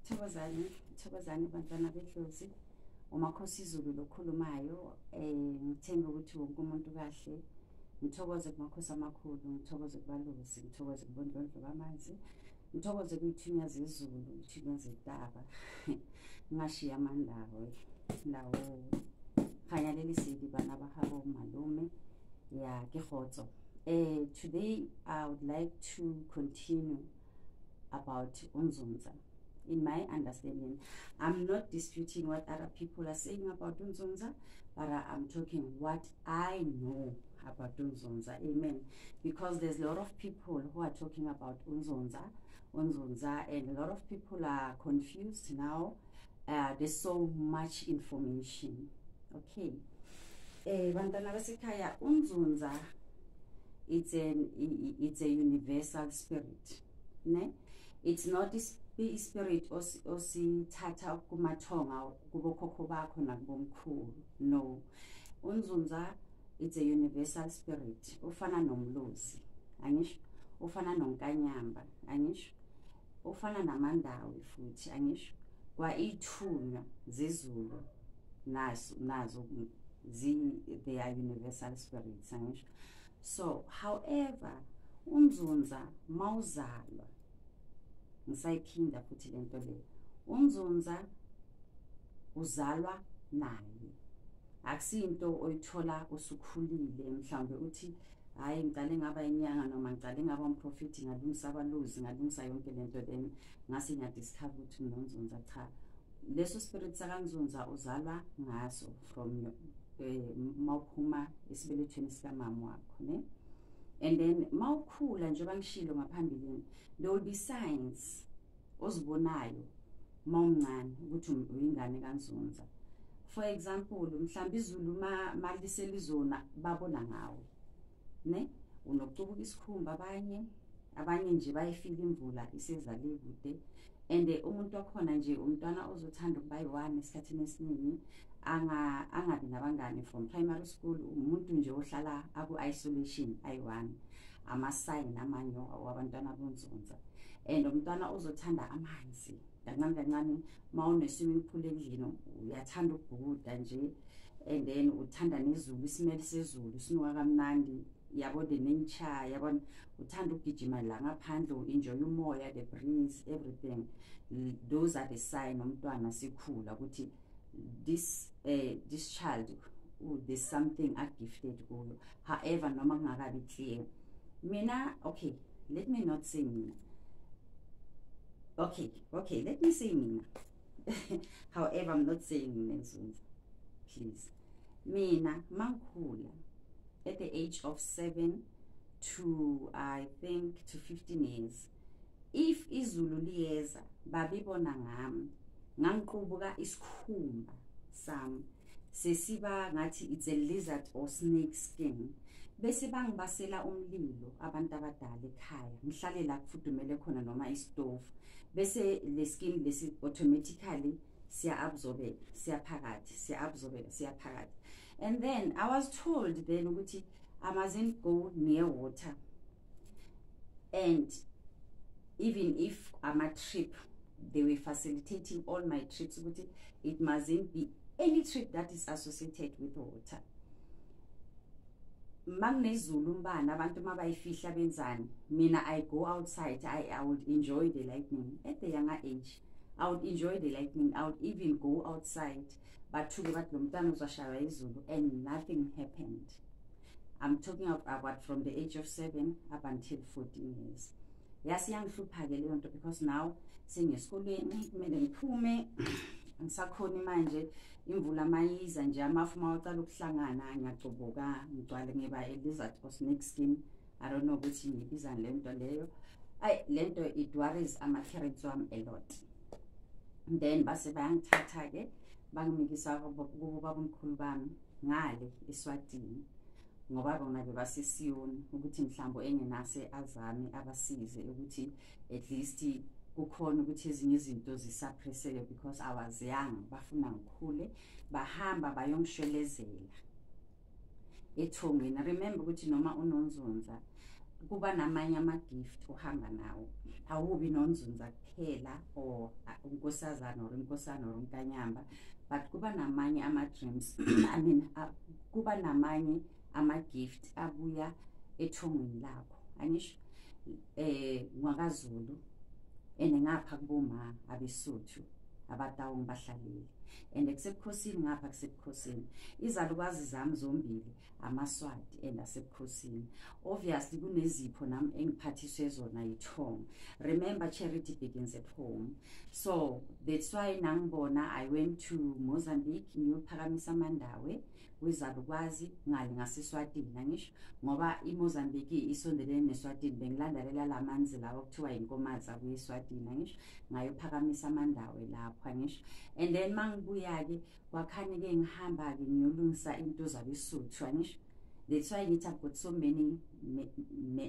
Thokozani bantwana bedlozi. Umakhosi Zulu lokhulumayo, ngithemba ukuthi wonke umuntu kahle. Ngithokoze kumakhosi amakhulu, ngithokoze kubalozi, ngithokoze kubondlondlo bamanzi, ngithokoze kuyithunya zezulu, ithunya zentaba. Ngashiya amandawo lawo khanya leli sidi bana bahabo malume ya ke khotso. Today I would like to continue about Nzuza. In my understanding, I'm not disputing what other people are saying about Nzuza, but I'm talking what I know about Nzuza. Amen. Because there's a lot of people who are talking about Nzuza, and a lot of people are confused now. There's so much information. Okay. Bantwana basekhaya, Nzuza, it's a universal spirit. Ne? It's not this spirit osithatha kumathonga kubokhokho bakho nakubomkhulu. No. Nzuza, it's a universal spirit. Ufana nomlozi. Angisho? Ufana nonkanyamba. Angisho? Ufana namandawi futhi. Angisho? Kwa ithunya zezulu nazo they are universal spirits. Angisho? So, however, Nzuza mawuzalwa, ngisayiphinda futhi lento le. Nzuza uzalwa naye. Akusinto oyithola usukhulile, mhlawumbe uthi hayi ngicale ngaba inyanga noma ngicale ngaba umprofeti ngalungisa abalozi ngalungisa yonke lento then ngase ngiyadiscover ukuthi uNzuza. Cha, leso spirit sakaNzuza uzalwa ngaso from mawuphuma esibelethweni sikamama wakho, ne? And then mawukhula njengoba ngishilo ngaphambili, there will be signs ozibonayo mawumncane ukuthi uyingane kaNzuza. For example, mhlambi izulu maliselizona babona ngawo, ne? Unokucubuka isikhumba, abanye nje bayifika imvula isezale kude. And umuntu wakhona nje umntwana ozothanda ukuba yi-one esikhathini esiningi angabi nabangane from primary school, umuntu nje ohlala aku-isolation ayi-one. Ama-sign amanye wabantwana boNzuza. And umntwana ozothanda amanzi kancane mawune-swimming pool endlini uyathanda ukubhukuda nje, and then uthanda nezulu, isimeli sezulu sinuka kamnandi, yabo the nature, yabo uthanda ukugijima la ngaphandle, enjoy umoya, the breeze, everything. Those are the sign umntwana sikhula ukuthi this child, there's something I gifted kuyo. However, noma kungakabi clear. Mina, okay, let me not say mina. Okay, let me say mina. However, I'm not saying Nzuza. Please. Mina, mankhula, at the age of 7 to, I think, to 15 years, if izulu liyeza, babibona ngami, ngangiqubuka isikhumba sami, sesiba ngathi it's a lizard or snake skin. Bese bangibasela umlilo abantu abadala ekhaya, ngihlale la kufudumele khona noma istove. Bese le skin lesi automatically siya-absorbeka, siya-phakathi. And then I was told then ukuthi I mustn't go near water. And even if I'm a trip, they were facilitating all my trips. It mustn't be any trip that is associated with water. Magnezulu mbana abantu mabayifihla benzani, mina I go outside, I would enjoy the lightning. At the younger age, I would enjoy the lightning. I would even go outside, but to get lomntana uzashaya izulu, and nothing happened. I'm talking about from the age of 7 up until 14 years. Yes, young because now sengeskolweni kumele ngiphume ngisakhona manje imvula mayiza nje amafu mawucala ukuhlangana ngiyacubuka ngigcwale ngiba lizard or snake skin. I don't know ukuthi ngibizani lento leyo. Lento it worries ama-parents wami a lot. Then base bayangithatha ke bangimikisa kubo babomkhulu bami ngale eSwatini, ngoba bona bebasesiyoni ukuthi mhlambo engenase azami abasize ukuthi at least kukhona ukuthi ezinye izinto zisuppresseke, because I was young, bafuna ngikhule, bahamba bayongishwelezela ethongweni. Remember ukuthi noma uNzuza kuba namanye ama-gift uhamba nawo, awubi nonzunza kuphela or unkosazana or inkosana or unkanyamba, but kuba namanye ama-dreams I mean kuba namanye ama-gift abuya ethongweni lakho, angisho ngwakaZulu and ngapha kuboma abeSuthu abatawong bahlalile, and kusebukhosini ngapha kusebukhosini. Izalukazi zami zombili amaSwati and asebukhosini. Obviously kunezipho nami engiphathiswe zona yithongo. Remember, charity begins at home. So that's why nangibona I went to Mozambique ngiyophakamisa amandawe kwizalukazi ngale ngaseSwatini, angisho ngoba iMozambique isondelene neSwatini. Bengilandelela lamanzi lawo kuthiwa inkomazi akuyeSwatini, angisho ngayophakamisa amandawe lapho, angisho. And then mangibuya-ke kwakhane-ke ngihamba-ke ngiyolungisa into zabeSuthu, angisho. That's why I've got so many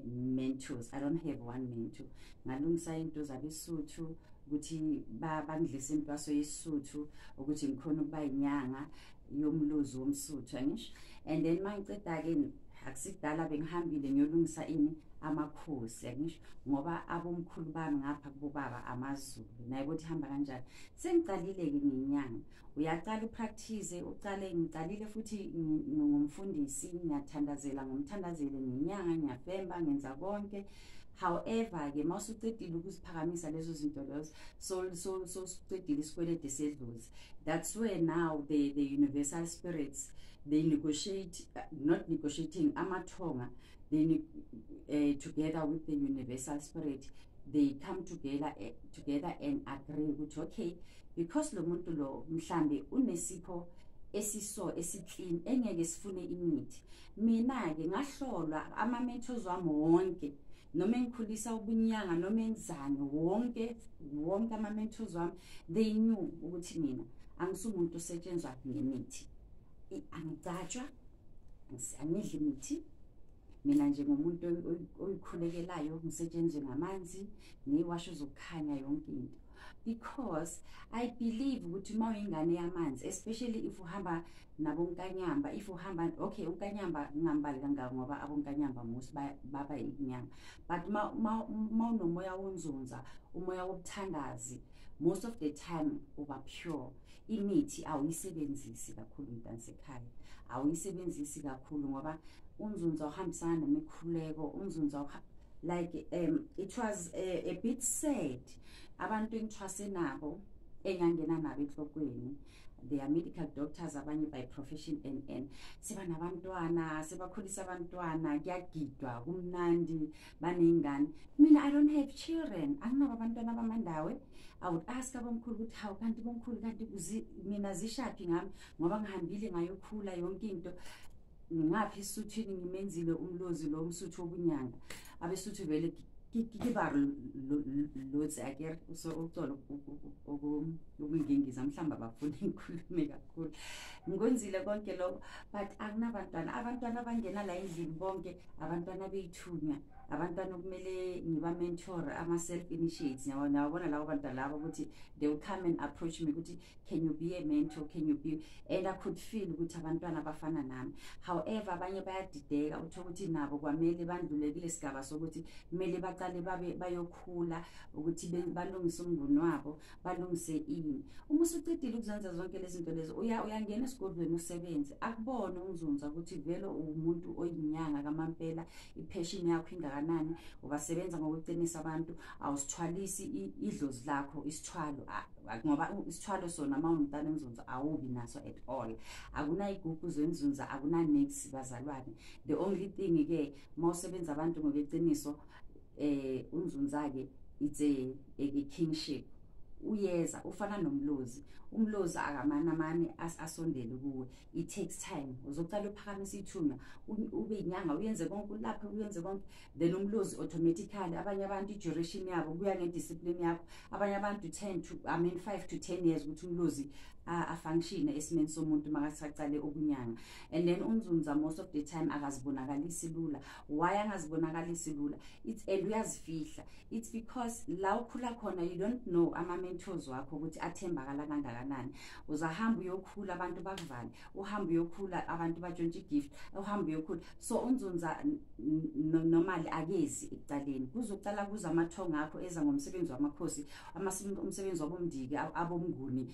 mentors. I don't have one mentor. Ngalungisa into zabeSuthu ukuthi bangidlisa impahla yeSuthu ukuthi ngikhona ukuba inyanga yomluzi womSuthu, angisho. And then mangiceda-ke akusidala bengihambile ngiyolungisa amakhosi, angisho ngoba abomkhulu bami ngapha kubobaba amaZulu, naye ukuthi hamba kanjani. Sengicalile-ke ngenyanga, uyaqala upractice, ngicalile futhi ngumfundisi, ngiyathandazela ngomthandazeli ngenyanga, ngiyafemba, ngenza konke. However-ke mawusucedile ukuziphakamisa lezo zinto lezo, so usucedile isikwelede sedlozi, that's where now the universal spirits, they negotiate, not negotiating, amathonga, they together with the universal spirit, they come together and agree ukuthi okay, because lo muntu lo mhlambe unesipho esiso esiclean engeke sifune imithi, mina-ke ngahlolwa ama-mentors wami wonke, noma engikhulisa ubunyanga noma enzani, wonke ama-mentors wami, they knew ukuthi mina angisumuntu osetshenzwa ngemithi, angicatshwa, angidli imithi. Mina njengomuntu oyikhulekelayo ngisetshenzwe ngamanzi neyiwasho zokukhanya yonke into, because I believe ukuthi uma uyingane yamanzi, especially if uhamba nabonkanyamba, if uhamba, okay, unkanyamba ngingambali kangaka ngoba abonkanyamba most baba inyanga, but ma unomoya wonzunza, umoya wobuthandazi, most of the time uba pure. Imithi awuyisebenzisi kakhulu mntansekhaya, awuyisebenzisi kakhulu ngoba unzunza uhambisana nemikhuleko, unzunza like it was a bit sad. Abantu engithwase nabo engangena nabo ehlokweni, they are medical doctors abanye by profession, and seba nabantwana, sebakhulisa abantwana, kuyagidwa kumnandi, banengane. Mina I don't have children, anginabo abantwana bamandawe. I would ask abomkhulu ukuthi hawu kanti bomkhulu kanti mina zishaphi ngami ngoba ngihambile ngayokhula yonke into. Ngaphi eSuthwini ngimenzile umlozi lo umSuthu obunyanga, abeSuthu vele kibar lots akere, so ucolo ukungingiza mhlamba abafuna ngikhulume kakhulu, ngikwenzile konke lokho, but akunabantwana. Abantwana abangena la endlini bonke abantwana beyithunya, abantwana okumele ngiba-mentor, ama-self-initiates. Nawabona labo bantwana labo ukuthi they will come and approach me ukuthi can you be a mentor, can you be, and I could feel ukuthi abantwana bafana nami. However abanye bayadideka uthola ukuthi nabo kwamele bandlule kule sigaba sokuthi kumele baqale bayokhula ukuthi balungise umnguni wabo, balungise ini. Uma usucedile ukuzenza zonke lezi zinto lezo, uyangena esigodlweni usebenze, akubone umzunza ukuthi vele umuntu oyinyanga kamampela, ipassion yakho ingakanani, ubasebenza ngokuqinisa abantu, awusithwalisi idlozi lakho isithwalo, ngoba isithwalo sona uma unomntana enzunza awubi naso at all, akunayigugu zenzunza, akunanix bazalwane. The only thing-ke mawusebenza abantu ngokweqiniso, unzunza-ke it's a kingship. Uyeza ufana nomlozi, umlozi akamanamane asondele kuwe, it takes time. Uzoqala uphakamisa ithunya, ube inyanga uyenze konke lapho, uyenze konke, then umlozi automatically, abanye abantu i-duration yabo kuya ngediscipline yakho, abanye abantu 5 to 10 years ukuthi umlozi function esimeni somuntu makasaqale ukunyanga. And then uNzunza most of the time akazibonakalisi lula. Why angazibonakalisi lula? It's uyazifihla. It's because la ukhula khona you don't know ama mentors wakho ukuthi athembakala kangakanani. Uzahamba uyokhula abantu bakuvale, uhamba uyokhula abantu batshontshe igift, uhamba uyokhula. So uNzunza normally akezi ekuqaleni. Kuzoqala kuza amathonga akho eza ngomsebenzi wamakhosi, umsebenzi wabomndiki, abomnguni,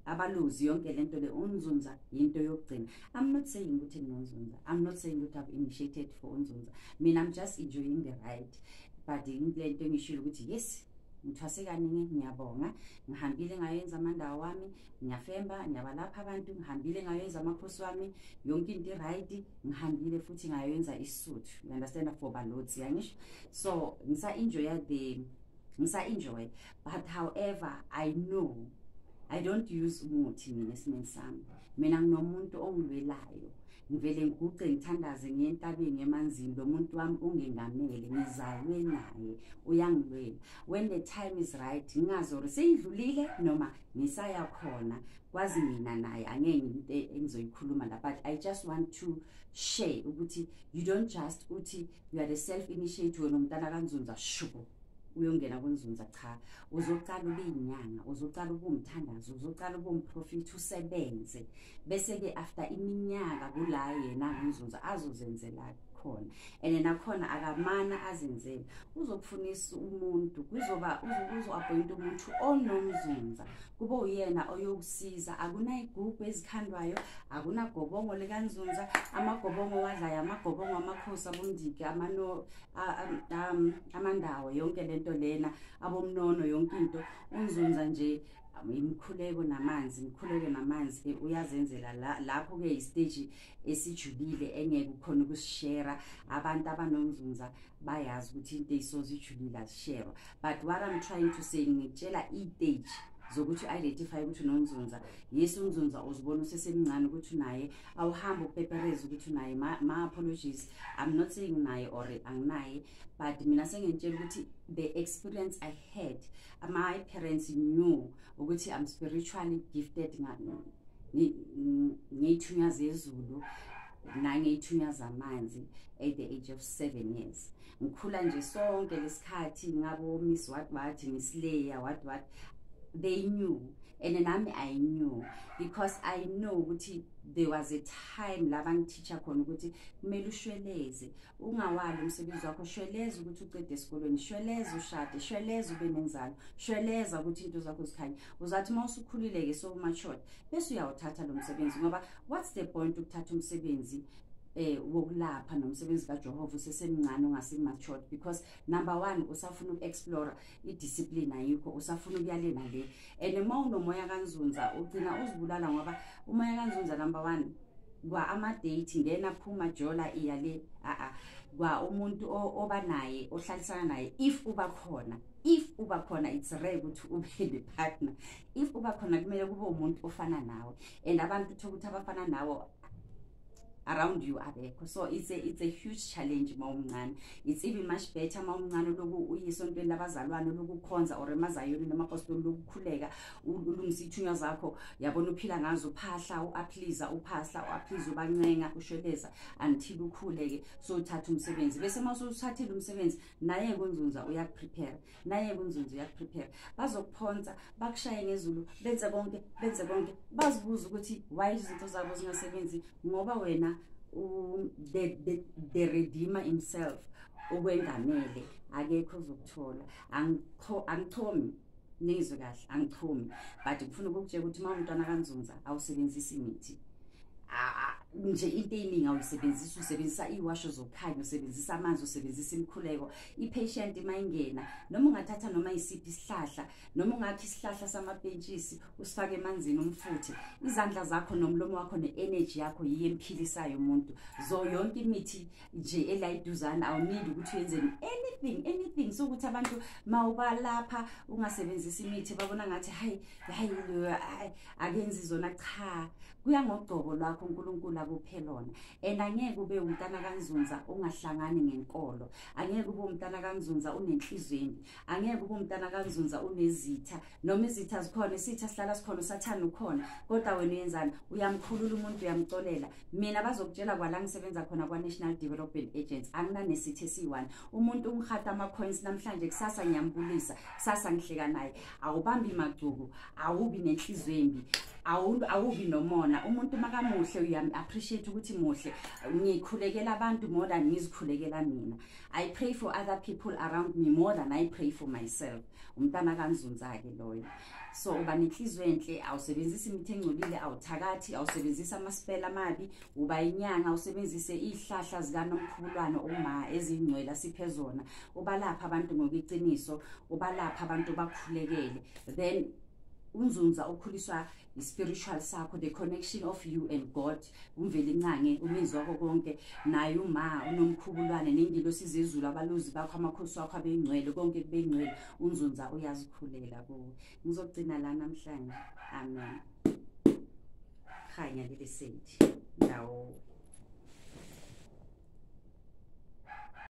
abalozi, yonke lento le uNzunza into yokugcina. I'm not saying ukuthi ngiNzunza. I'm not saying ukuthi I've initiated for uNzunza. Mina I'm just enjoying the ride. But into engishilo ukuthi yes, ngithwase kaningi ngiyabonga, ngihambile ngayenza amandawo wami, ngiyafemba, ngiyabalapha abantu, ngihambile ngayenza amakhosi wami, yonke into right, ngihambile futhi ngayenza isuthu. You understand, for balotsi yangisho. So ngisa enjoy, but however I know I don't use umuthi mina esimeni sami. Mina nginomuntu ongilwelayo. Ngivele ngiguqe ngithandaze ngiyentabeni emanzini, lo muntu wami ungengamele, ngizalwe naye, uyangilwela. When the time is right, ngingazi uri seyidlulile noma ngisaya khona, kwazi mina naye angeke into engizoyikhuluma la. But I just want to share ukuthi you don't just uthi you are the self initiator wena umntana kaNzunza shubo uyongena kuNzunza, cha. Uzoqala ube inyanga, uzoqala ube umthandazo, uzoqala ube umprofit, usebenze. Bese ke after iminyaka kula yena kuNzunza azozenzela khona. And nakhona akamana azenzele. Uzokufunisa umuntu, uzo-appoint umuntu onomzunza. Kube uyena oyokusiza. Akunayigubhu ezikhandwayo, akunagobongo likaNzunza, amagobongo wadlayo, amagobongo amakhosi abomndiki, amandawo, yonke lento lena, abomnono, yonke into. uNzunza nje imikhuleko namanzi uyazenzela lapho ke istage esijulile engeke ukhona ukusishare. Abantu abanomzunza bayazi ukuthi into isozijulile azishare. But what I'm trying to say, ngitshela istage zokuthi identify ukuthi uNzunza. Yes, uNzunza uzibona usesemncane ukuthi naye awuhamba upepereza ukuthi naye. Ma apologies, I'm not saying naye or anginaye, but mina sengitshela ukuthi the experience I had, my parents knew ukuthi I'm spiritually gifted ngeyithunya zezulu nangeyithunya zamanzi at the age of 7 years. Ngikhula nje sonke lesikhathi ngabo Miss what ngisileya what they knew, and then I knew, because I know ukuthi there was a time la bangiteacher khona ukuthi kumele ushweleze, ungawali umsebenzi wakho, shweleza ukuthi uqede esikolweni, shweleza ushade, shweleza ube nenzalo, shweleza ukuthi into zakho zikhanye. Uzathi mawusukhulile ke so matured bese uyawuthatha lo msebenzi, ngoba what's the point ukuthatha umsebenzi wokulapha nomsebenzi kaJehova usesemncane ungasimatured? Because number 1 usafuna ukuexplore idiscipline ayikho, usafuna ukuyale nale. And uma unomoya kaNzunza ugcina uzibulala, ngoba umoya kaNzunza number 1 kwa ama date ngena phuma jola iyale kwa umuntu oba naye ohlalisana naye. If uba khona it's rare ukuthi ube the partner. If uba khona kumele kube umuntu ofana nawe, and abantu ukuthi abafana nawe around you abekho. So it's a huge challenge mawumncane. It's even much better mawumncane loku uyisontweni labazalwane lokukhonza or emazayoni namapostoli lokukhuleka ulungisa ithunya zakho, yabona uphila ngazo, uphahla uappliza ubancenga ushweleza until ukhuleke. So uthatha umsebenzi bese mawusuthathile umsebenzi naye kuNzunza uyakuprepare, bazokuphonsa bakushaye ngezulu benze konke bazibuza ukuthi why izinto zabo zingasebenzi, ngoba wena the redeemer himself okwengamele akekho uzokuthola. Angithomi nizwe kahle, angithomi, but ngifuna ukukutshela ukuthi mawumntwana kaNzunza awusebenzisi imithi nje into eningi awuyisebenzisa, usebenzisa iwasho zokukhanya, usebenzisa amanzi, usebenzisa imikhuleko. I-patient mayingena noma ungathatha noma isiphi isihlahla, noma ungakhi isihlahla samapentshisi usifake emanzini umfuthe, izandla zakho nomlomo wakho ne-energy yakho yiyo emphilisayo umuntu. Yonke imithi nje elayiduzana awunidi ukuthi uyenze anything sokuthi abantu mawubalapha ungasebenzisa imithi babona ngathi hayi akenzi zona cha kuya ngogcobo lwakho uNkulunkulu akuphelona and angeke ube umntana kaNzunza ungahlangani ngenkolo angeke ube umntana kaNzunza unenhliziyo embi angeke ube umntana kaNzunza unezitha noma izitha zikhona isitha sihlala sikhona sathana ukhona kodwa wena uyenzani uyamkhulula umuntu uyamcolela mina bazokutshela kwala ngisebenza khona kwa National Development Agency anginanesithi esiyi1 umuntu ungihata ama coins namhlanje kusasa ngiyambulisa kusasa ngihleka naye awubambi imacuku awubi nenhliziyo embi awubi nomona umuntu makamuhle uyam appreciate ukuthi muhle ngikhulekela abantu more than ngizikhulekela mina I pray for other people around me more than I pray for myself umntana kaNzunza ke loyo so uba nenhliziyo enhle awusebenzisa imithi engcolile awuthakathi awusebenzisa amaspell amabi uba inyanga usebenzise ihlahla zikaNomkhubulwane uma ezingcwela siphezona ubalapha abantu ngokuqiniso ubalapha abantu bakhulekele then uNzunza ukhuliswa spiritual sakho the connection of you and God umveli incange umenzi wakho konke naye uma uNomkhubulwane nengilosi zezulu abaluzi bakho amakhosi wakho abengcwele konke kubengcwele uNzunza uyazikhulela kuwe ngizogcina la namhlanje amen khanya leli sethi ndawo